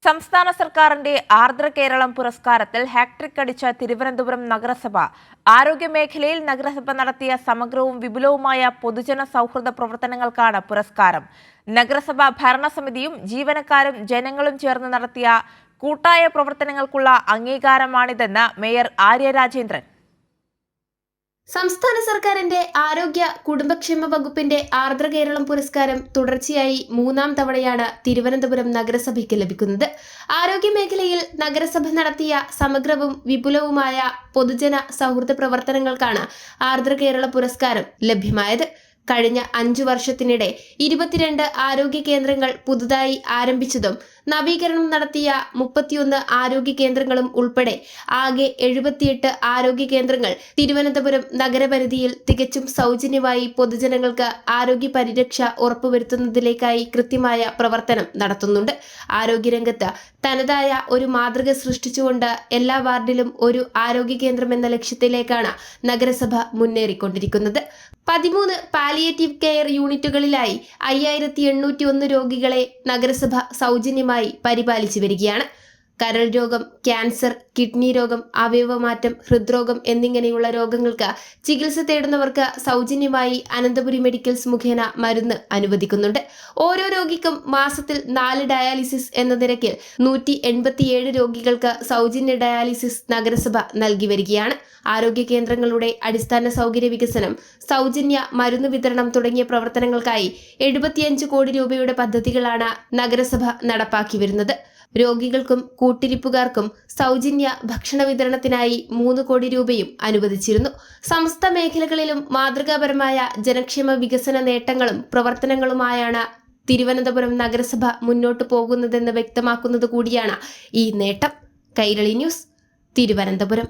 സംസ്ഥാന സർക്കാരിന്റെ ആർദ്ര കേരളം പുരസ്കാരത്തിൽ ഹാട്രിക് അടിച്ച തിരുവനന്തപുരം നഗരസഭ ആരോഗ്യമേഖലയിൽ നഗരസഭ നടത്തിയ സമഗ്രവും വിപുലവുമായ പൊതുജന സൗഹൃദ പ്രവർത്തനങ്ങൾക്കാണ് പുരസ്കാരം. നഗരസഭ ഭരണസമിതിയും ജീവനക്കാരും ജനങ്ങളും ചേർന്ന് നടത്തിയ കൂട്ടായ പ്രവർത്തനങ്ങൾക്കുള്ള അംഗീകാരമാണിതെന്ന് മേയർ ആര്യ രാജേന്ദ്രൻ. സംസ്ഥാന സർക്കാരിന്റെ ആരോഗ്യ കുടുംബക്ഷേമ വകുപ്പിന്റെ ആർദ്ര കേരളം പുരസ്കാരം തുടർച്ചയായി മൂന്നാം തവണയാണ് തിരുവനന്തപുരം നഗരസഭയ്ക്ക് ലഭിക്കുന്നത്. ആരോഗ്യമേഖലയിൽ നഗരസഭ നടത്തിയ സമഗ്രവും വിപുലവുമായ പൊതുജന സൗഹൃദ പ്രവർത്തനങ്ങൾക്കാണ് ആർദ്ര കേരള പുരസ്കാരം ലഭ്യമായത്. കഴിഞ്ഞ 5 വർഷത്തിനിടെ 22 ആരോഗ്യ കേന്ദ്രങ്ങൾ പുതുതായി ആരംഭിച്ചതും നവീകരണം നടത്തിയ 31 ആരോഗ്യ കേന്ദ്രങ്ങളും ഉൾപ്പെടെ ആകെ 78 ആരോഗ്യ കേന്ദ്രങ്ങൾ തിരുവനന്തപുരം നഗരപരിധിയിൽ തികച്ചും സൗജന്യമായി പൊതുജനങ്ങൾക്ക് ആരോഗ്യ പരിരക്ഷ ഉറപ്പുവരുത്തുന്നതിലേക്കായി കൃത്യമായ പ്രവർത്തനം നടത്തുന്നുണ്ട്. ആരോഗ്യരംഗത്ത് തനതായ ഒരു മാതൃക സൃഷ്ടിച്ചുകൊണ്ട് എല്ലാ വാർഡിലും ഒരു ആരോഗ്യ കേന്ദ്രം എന്ന ലക്ഷ്യത്തിലേക്കാണ് നഗരസഭ മുന്നേറിക്കൊണ്ടിരിക്കുന്നത്. 13 പാലിയേറ്റീവ് കെയർ യൂണിറ്റുകളിലായി 5801 രോഗികളെ നഗരസഭ സൗജന്യമായി പരിപാലിച്ചു വരികയാണ്. കരൾ രോഗം, ക്യാൻസർ, കിഡ്നി രോഗം, അവയവമാറ്റം, ഹൃദ്രോഗം എന്നിങ്ങനെയുള്ള രോഗങ്ങൾക്ക് ചികിത്സ തേടുന്നവർക്ക് സൗജന്യമായി അനന്തപുരി മെഡിക്കൽസ് മുഖേന മരുന്ന് അനുവദിക്കുന്നുണ്ട്. ഓരോ രോഗിക്കും മാസത്തിൽ 4 ഡയാലിസിസ് എന്ന നിരക്കിൽ 187 രോഗികൾക്ക് സൗജന്യ ഡയാലിസിസ് നഗരസഭ നൽകി വരികയാണ്. ആരോഗ്യ കേന്ദ്രങ്ങളുടെ അടിസ്ഥാന സൗകര്യ വികസനം, സൗജന്യ മരുന്ന് വിതരണം തുടങ്ങിയ പ്രവർത്തനങ്ങൾക്കായി 75 കോടി രൂപയുടെ പദ്ധതികളാണ് നഗരസഭ നടപ്പാക്കി വരുന്നത്. രോഗികൾക്കും കൂട്ടിരിപ്പുകാർക്കും സൗജന്യ ഭക്ഷണ വിതരണത്തിനായി 3 കോടി രൂപയും അനുവദിച്ചിരുന്നു. സമസ്ത മേഖലകളിലും മാതൃകാപരമായ ജനക്ഷേമ വികസന നേട്ടങ്ങളും പ്രവർത്തനങ്ങളുമായാണ് തിരുവനന്തപുരം നഗരസഭ മുന്നോട്ടു പോകുന്നതെന്ന് വ്യക്തമാക്കുന്നത് കൂടിയാണ് ഈ നേട്ടം. കൈരളി ന്യൂസ്, തിരുവനന്തപുരം.